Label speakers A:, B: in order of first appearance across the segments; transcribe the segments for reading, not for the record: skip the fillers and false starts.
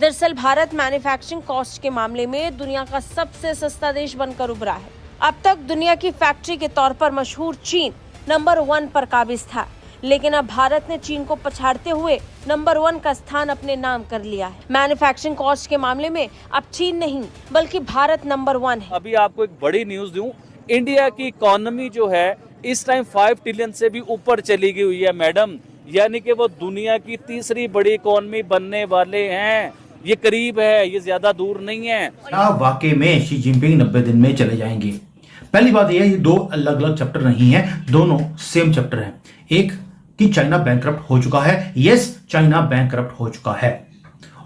A: दरअसल Bharat manufacturing cost के मामले में दुनिया का सबसे सस्ता देश बनकर उभरा है। अब तक दुनिया की फैक्ट्री के तौर पर मशहूर चीन नंबर 1 पर काबिज था, लेकिन अब भारत ने चीन को पछाड़ते हुए नंबर 1 का स्थान अपने नाम कर लिया है। मैन्युफैक्चरिंग कॉस्ट के मामले में अब चीन नहीं बल्कि भारत नंबर 1 है।
B: अभी आपको एक बड़ी न्यूज दूं, इंडिया की इकोनॉमी जो है इस टाइम 5 ट्रिलियन से भी ऊपर चली गई हुई है मैडम, यानी कि वो दुनिया की तीसरी बड़ी इकोनॉमी बनने वाले हैं। ये करीब है, ये ज्यादा दूर नहीं है।
C: वाकई में शी जिनपिंग 90 दिन में चले जाएंगे। पहली बात यह है, ये दो अलग अलग चैप्टर नहीं है, दोनों सेम चैप्टर हैं। एक कि चाइना बैंकक्रप्ट हो चुका है, यस चाइना बैंकक्रप्ट हो चुका है,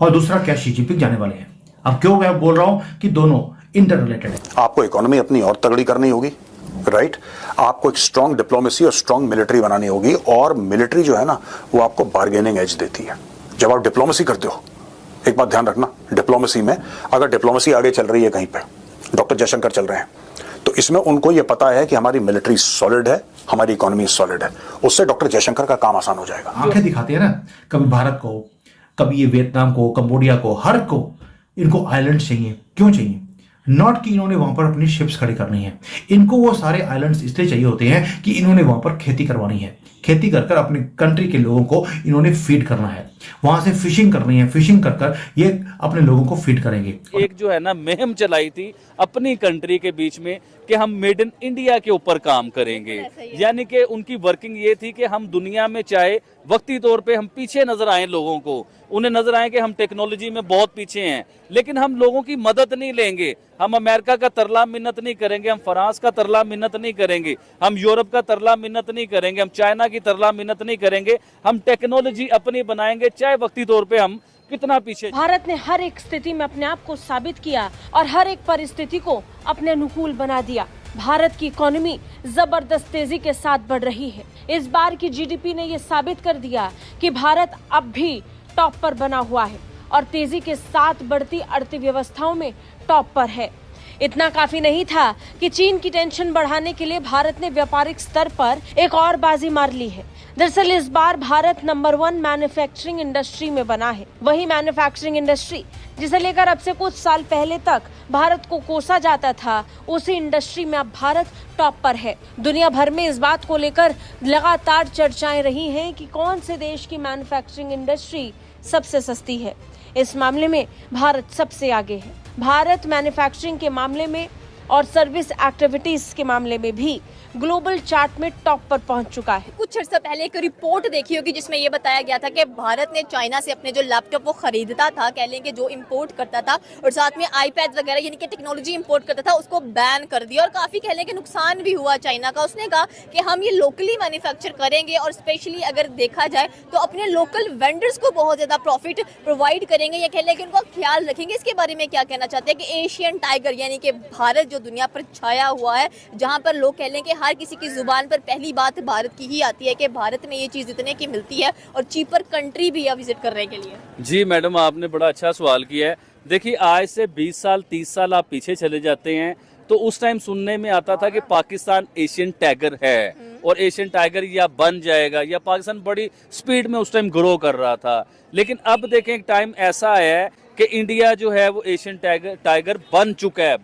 C: और दूसरा क्या शी जिनपिंग जाने वाले हैं। अब क्यों मैं बोल रहा हूं कि दोनों इंटर रिलेटेड है।
D: आपको इकोनॉमी अपनी और तगड़ी करनी होगी, राइट। आपको एक स्ट्रांग डिप्लोमेसी और स्ट्रांग मिलिट्री बनानी होगी, और मिलिट्री जो है ना वो आपको बार्गेनिंग एज देती है। जब आप डिप्लोमेसी करते हो, एक बात ध्यान रखना, डिप्लोमेसी में अगर डिप्लोमेसी आगे चल रही है कहीं पे, डॉक्टर जयशंकर चल रहे हैं, तो इसमें उनको ये पता है कि हमारी मिलिट्री सॉलिड है, हमारी इकोनॉमी सॉलिड है, उससे डॉक्टर जयशंकर का काम आसान हो जाएगा।
C: आंखें दिखाते हैं ना, कभी भारत को, कभी ये वियतनाम को, कंबोडिया को, हर को इनको आइलैंड चाहिए। क्यों चाहिए? नॉट कि इन्होंने वहां पर अपनी शिप्स खड़ी करनी है, इनको वो सारे आइलैंड्स इसलिए चाहिए होते हैं कि इन्होंने वहां पर खेती करवानी है। खेती कर कर अपने कंट्री के लोगों को इन्होंने फीड करना है, वहां से फिशिंग करनी है, फिशिंग कर कर ये अपने लोगों को फीड करेंगे।
B: एक जो है ना मुहिम चलाई थी अपनी कंट्री के बीच में कि हम मेड इन इंडिया के ऊपर काम करेंगे, यानी कि उनकी वर्किंग ये थी कि हम दुनिया में चाहे वक्ती तौर पे हम पीछे नजर आए, लोगों को उन्हें नजर आए कि हम टेक्नोलॉजी में बहुत पीछे हैं, लेकिन हम लोगों की मदद नहीं लेंगे। हम अमेरिका का तरला मिन्नत नहीं करेंगे, हम फ्रांस का तरला मिन्नत नहीं करेंगे, हम यूरोप का तरला मिन्नत नहीं करेंगे, हम चाइना की तरला मिन्नत नहीं करेंगे। हम टेक्नोलॉजी अपनी बनाएंगे, चाहे वक्ती तौर पे हम कितना पीछे।
A: भारत ने हर एक स्थिति में अपने आप को साबित किया और हर एक परिस्थिति को अपने अनुकूल बना दिया। भारत की इकोनॉमी जबरदस्त तेजी के साथ बढ़ रही है। इस बार की जीडीपी ने ये साबित कर दिया कि भारत अब भी टॉप पर बना हुआ है और तेजी के साथ बढ़ती अर्थव्यवस्थाओं में टॉप पर है। इतना काफी नहीं था कि चीन की टेंशन बढ़ाने के लिए भारत ने व्यापारिक स्तर पर एक और बाजी मार ली है। दरअसल इस बार भारत नंबर 1 मैन्युफैक्चरिंग इंडस्ट्री में बना है। वही मैन्युफैक्चरिंग इंडस्ट्री जिसे लेकर अब से कुछ साल पहले तक भारत को कोसा जाता था, उसी इंडस्ट्री में अब भारत टॉप पर है। दुनिया भर में इस बात को लेकर लगातार चर्चाएं रही हैं कि कौन से देश की मैन्युफैक्चरिंग इंडस्ट्री सबसे सस्ती है। इस मामले में भारत सबसे आगे है। भारत मैन्युफैक्चरिंग के मामले में और सर्विस एक्टिविटीज के मामले में भी ग्लोबल चार्ट में टॉप पर पहुंच चुका है।
E: कुछ अर्सा पहले एक रिपोर्ट देखी होगी जिसमें ये बताया गया था कि भारत ने चाइना से अपने जो लैपटॉप वो खरीदता था, कह लेंगे जो इंपोर्ट करता था, और साथ में आईपैड वगैरह यानी कि टेक्नोलॉजी इंपोर्ट करता था, उसको बैन कर दिया और काफी कह लेंगे नुकसान भी हुआ चाइना का। उसने कहा कि हम ये लोकली मैन्युफैक्चर करेंगे और स्पेशली अगर देखा जाए तो अपने लोकल वेंडर्स को बहुत ज्यादा प्रॉफिट प्रोवाइड करेंगे, या कह लेंगे उनका ख्याल रखेंगे। इसके बारे में क्या कहना चाहते हैं कि एशियन टाइगर यानी कि भारत जो दुनिया पर छाया हुआ है, जहाँ पर लोग कह लेंगे हर किसी की जुबान पर पहली बात भारत की ही आती है कि भारत में ये चीज इतने की मिलती है और चीपर कंट्री भी है विजिट करने के लिए।
B: जी मैडम, आपने बड़ा अच्छा सवाल किया है। देखिए आज से 20 साल 30 साल आप पीछे चले जाते हैं तो उस टाइम सुनने में आता था कि पाकिस्तान एशियन टाइगर है और एशियन टाइगर या बन जाएगा, या पाकिस्तान बड़ी स्पीड में उस टाइम ग्रो कर रहा था। लेकिन अब देखें एक टाइम ऐसा आया है कि इंडिया जो है वो एशियन टाइगर बन चुका है,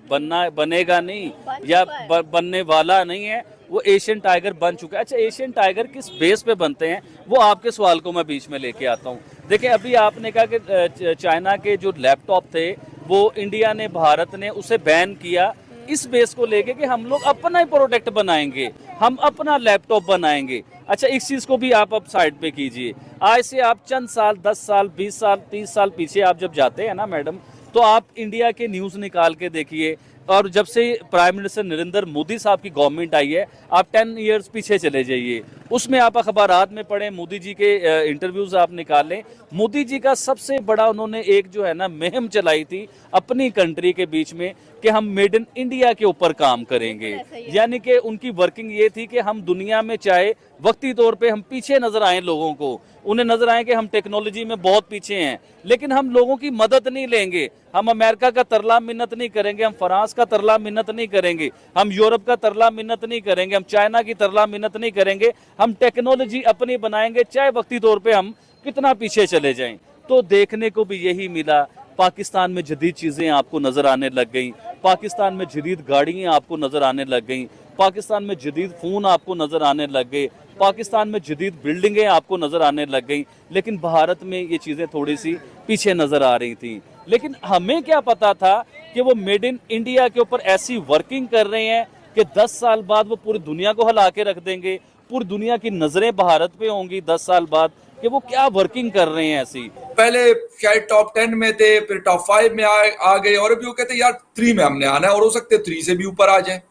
B: बनेगा नहीं या बनने वाला नहीं है, वो एशियन टाइगर बन चुका है। अच्छा, एशियन टाइगर किस बेस पे बनते हैं वो आपके सवाल को मैं बीच में लेके आता हूँ। देखिए अभी आपने कहा कि चाइना के जो लैपटॉप थे वो इंडिया ने, भारत ने उसे बैन किया इस बेस को लेके कि हम लोग अपना ही प्रोडक्ट बनाएंगे, हम अपना लैपटॉप बनाएंगे। अच्छा, इस चीज को भी आप अब साइड पे कीजिए। आज से आप चंद साल 10 साल 20 साल 30 साल पीछे आप जब जाते हैं ना मैडम, तो आप इंडिया के न्यूज निकाल के देखिए, और जब से प्राइम मिनिस्टर नरेंद्र मोदी साहब की गवर्नमेंट आई है आप 10 इयर्स पीछे चले जाइए, उसमें आप अखबारात में पढ़ें, मोदी जी के इंटरव्यूज आप निकालें। मोदी जी का सबसे बड़ा उन्होंने एक जो है ना मुहिम चलाई थी अपनी कंट्री के बीच में कि हम मेड इन इंडिया के ऊपर काम करेंगे, यानी कि उनकी वर्किंग ये थी कि हम दुनिया में चाहे वक्ती तौर पे हम पीछे नजर आए, लोगों को उन्हें नजर आए कि हम टेक्नोलॉजी में बहुत पीछे हैं, लेकिन हम लोगों की मदद नहीं लेंगे। हम अमेरिका का तरला मिन्नत नहीं करेंगे, हम फ्रांस का तरला मिन्नत नहीं करेंगे, हम यूरोप का तरला मिन्नत नहीं करेंगे, हम चाइना की तरला मिन्नत नहीं करेंगे। हम टेक्नोलॉजी अपनी बनाएंगे, चाहे वक्ती तौर पे हम कितना पीछे चले जाएं। तो देखने को भी यही मिला पाकिस्तान में जदीद चीज़ें आपको नज़र आने लग गई, पाकिस्तान में जदीद गाड़ियाँ आपको नज़र आने लग गई, पाकिस्तान में जदीद फ़ोन आपको नज़र आने लग गए, पाकिस्तान में जदीद बिल्डिंगें आपको नज़र आने लग गई। लेकिन भारत में ये चीज़ें थोड़ी सी पीछे नज़र आ रही थी। लेकिन हमें क्या पता था कि वो मेड इन इंडिया के ऊपर ऐसी वर्किंग कर रहे हैं कि 10 साल बाद वो पूरी दुनिया को हिला के रख देंगे, पूरी दुनिया की नज़रें भारत पे होंगी 10 साल बाद कि वो क्या वर्किंग कर रहे हैं ऐसी।
F: पहले शायद टॉप 10 में थे, फिर टॉप 5 में आ गए, और अभी वो कहते हैं यार 3 में हमने आना है, और हो सकते 3 से भी ऊपर आ जाए।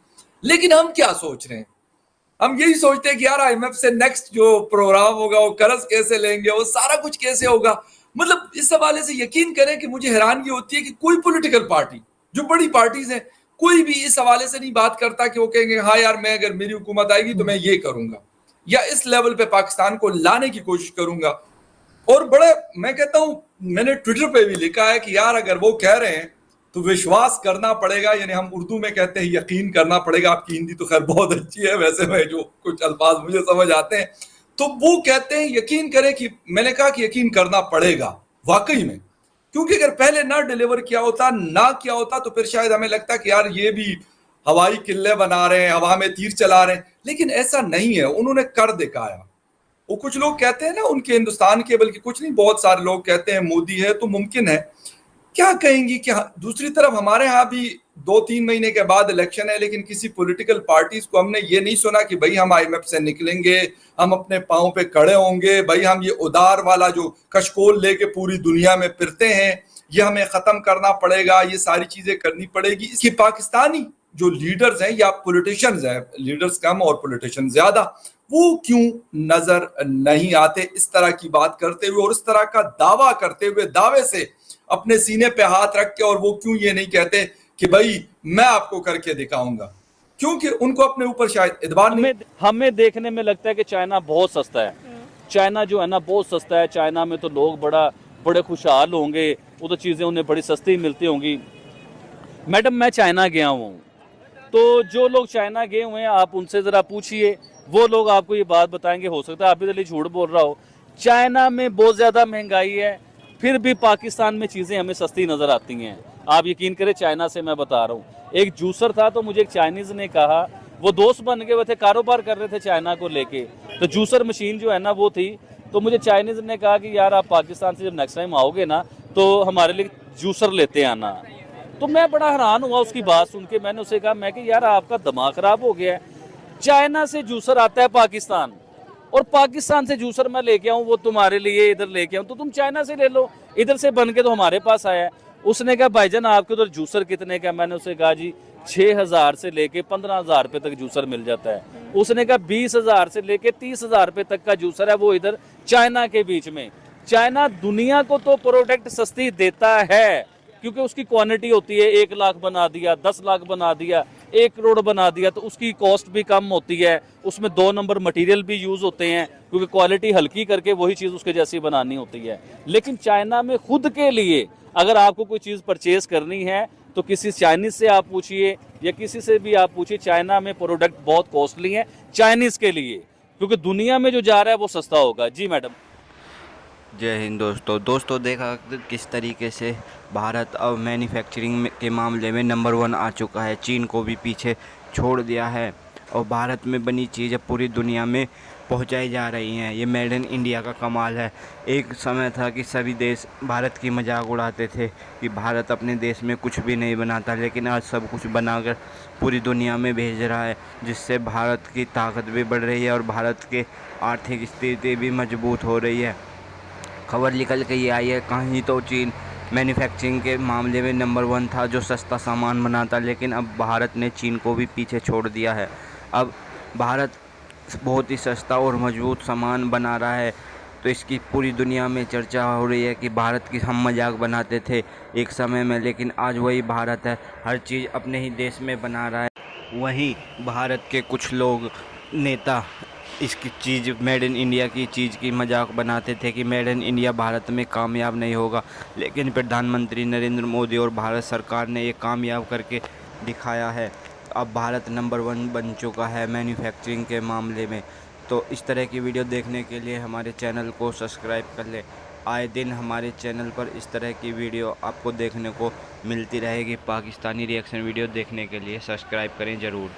F: लेकिन हम क्या सोच रहे हैं? हम यही सोचते हैं कि यार IMF से नेक्स्ट जो प्रोग्राम होगा वो कर्ज कैसे लेंगे, वो सारा कुछ कैसे होगा। मतलब इस हवाले से यकीन करें कि मुझे हैरानगी होती है कि कोई पॉलिटिकल पार्टी, जो बड़ी पार्टीज हैं, कोई भी इस हवाले से नहीं बात करता कि वो कहेंगे हाँ यार मैं अगर मेरी हुकूमत आएगी तो मैं ये करूंगा या इस लेवल पे पाकिस्तान को लाने की कोशिश करूंगा। और बड़े मैं कहता हूं, मैंने ट्विटर पे भी लिखा है कि यार अगर वो कह रहे हैं तो विश्वास करना पड़ेगा, यानी हम उर्दू में कहते हैं यकीन करना पड़ेगा। आपकी हिंदी तो खैर बहुत अच्छी है, वैसे मैं जो कुछ अल्फाज मुझे समझ आते हैं, तो वो कहते हैं यकीन करें कि मैंने कहा कि यकीन करना पड़ेगा वाकई में, क्योंकि अगर पहले ना डिलीवर किया होता, ना किया होता, तो फिर शायद हमें लगता कि यार ये भी हवाई किले बना रहे हैं, हवा में तीर चला रहे हैं। लेकिन ऐसा नहीं है, उन्होंने कर दिखाया। वो कुछ लोग कहते हैं ना उनके हिंदुस्तान के, बल्कि कुछ नहीं बहुत सारे लोग कहते हैं मोदी है तो मुमकिन है। क्या कहेंगी कि दूसरी तरफ हमारे यहाँ भी 2-3 महीने के बाद इलेक्शन है, लेकिन किसी पॉलिटिकल पार्टीज को हमने ये नहीं सुना कि भाई हम IMF से निकलेंगे, हम अपने पांव पे खड़े होंगे, भाई हम ये उदार वाला जो कशकोल लेके पूरी दुनिया में फिरते हैं ये हमें खत्म करना पड़ेगा, ये सारी चीजें करनी पड़ेगी। इसकी पाकिस्तानी जो लीडर्स हैं या पॉलिटिशियंस हैं, लीडर्स कम और पॉलिटिशियन ज्यादा, वो क्यों नजर नहीं आते इस तरह की बात करते हुए और इस तरह का दावा करते हुए, दावे से अपने सीने पे हाथ रख के, और वो क्यों ये नहीं कहते कि भाई मैं आपको करके दिखाऊंगा, क्योंकि उनको अपने ऊपर शायद इतबार नहीं।
B: हमें देखने में लगता है कि चाइना बहुत सस्ता है, चाइना जो है ना बहुत सस्ता है, चाइना में तो लोग बड़े खुशहाल होंगे, वो तो चीज़ें उन्हें बड़ी सस्ती मिलती होंगी। मैडम मैं चाइना गया हूँ, तो जो लोग चाइना गए हुए हैं आप उनसे ज़रा पूछिए, वो लोग आपको ये बात बताएंगे। हो सकता है आप इधर झूठ बोल रहा हो, चाइना में बहुत ज़्यादा महंगाई है, फिर भी पाकिस्तान में चीज़ें हमें सस्ती नज़र आती हैं। आप यकीन करें, चाइना से मैं बता रहा हूँ, एक जूसर था तो मुझे एक चाइनीज़ ने कहा, वो दोस्त बन गए, वो थे कारोबार कर रहे थे चाइना को लेके, तो जूसर मशीन जो है ना वो थी, तो मुझे चाइनीज़ ने कहा कि यार आप पाकिस्तान से जब नेक्स्ट टाइम आओगे ना तो हमारे लिए जूसर लेते आना। तो मैं बड़ा हैरान हुआ उसकी बात सुन के। मैंने उसे कहा, मैं कि यार आपका दिमाग खराब हो गया है, चाइना से जूसर आता है पाकिस्तान, और पाकिस्तान से जूसर मैं लेके आऊँ वो तुम्हारे लिए इधर लेके आऊँ, तो तुम चाइना से ले लो, इधर से बन के तो हमारे पास आया है। उसने कहा भाईजान आपके उधर जूसर कितने का? मैंने उसे कहा जी 6,000 से लेके 15,000 रुपए तक जूसर मिल जाता है। उसने कहा 20,000 से लेके 30,000 रुपए तक का जूसर है वो इधर चाइना के बीच में। चाइना दुनिया को तो प्रोडक्ट सस्ती देता है क्योंकि उसकी क्वांटिटी होती है, 1 लाख बना दिया, 10 लाख बना दिया, 1 करोड़ बना दिया, तो उसकी कॉस्ट भी कम होती है, उसमें 2 नंबर मटेरियल भी यूज होते हैं क्योंकि क्वालिटी हल्की करके वही चीज़ उसके जैसी बनानी होती है। लेकिन चाइना में खुद के लिए अगर आपको कोई चीज़ परचेज करनी है तो किसी चाइनीज से आप पूछिए या किसी से भी आप पूछिए, चाइना में प्रोडक्ट बहुत कॉस्टली है चाइनीज के लिए, क्योंकि दुनिया में जो जा रहा है वो सस्ता होगा। जी मैडम।
G: जय हिंद दोस्तों देखा किस तरीके से भारत अब मैन्युफैक्चरिंग के मामले में नंबर 1 आ चुका है, चीन को भी पीछे छोड़ दिया है और भारत में बनी चीज़ें पूरी दुनिया में पहुंचाई जा रही हैं। ये मेड इन इंडिया का कमाल है। एक समय था कि सभी देश भारत की मजाक उड़ाते थे कि भारत अपने देश में कुछ भी नहीं बनाता, लेकिन आज सब कुछ बनाकर पूरी दुनिया में भेज रहा है, जिससे भारत की ताकत भी बढ़ रही है और भारत की आर्थिक स्थिति भी मजबूत हो रही है। खबर निकल के ये आई है, कहीं तो चीन मैन्युफैक्चरिंग के मामले में नंबर 1 था जो सस्ता सामान बनाता, लेकिन अब भारत ने चीन को भी पीछे छोड़ दिया है। अब भारत बहुत ही सस्ता और मजबूत सामान बना रहा है, तो इसकी पूरी दुनिया में चर्चा हो रही है कि भारत की हम मजाक बनाते थे एक समय में, लेकिन आज वही भारत है, हर चीज़ अपने ही देश में बना रहा है। वहीं भारत के कुछ लोग नेता इसकी चीज़ मेड इन इंडिया की चीज़ की मजाक बनाते थे कि मेड इन इंडिया भारत में कामयाब नहीं होगा, लेकिन प्रधानमंत्री नरेंद्र मोदी और भारत सरकार ने ये कामयाब करके दिखाया है। अब भारत नंबर 1 बन चुका है मैन्युफैक्चरिंग के मामले में। तो इस तरह की वीडियो देखने के लिए हमारे चैनल को सब्सक्राइब कर लें। आए दिन हमारे चैनल पर इस तरह की वीडियो आपको देखने को मिलती रहेगी। पाकिस्तानी रिएक्शन वीडियो देखने के लिए सब्सक्राइब करें ज़रूर।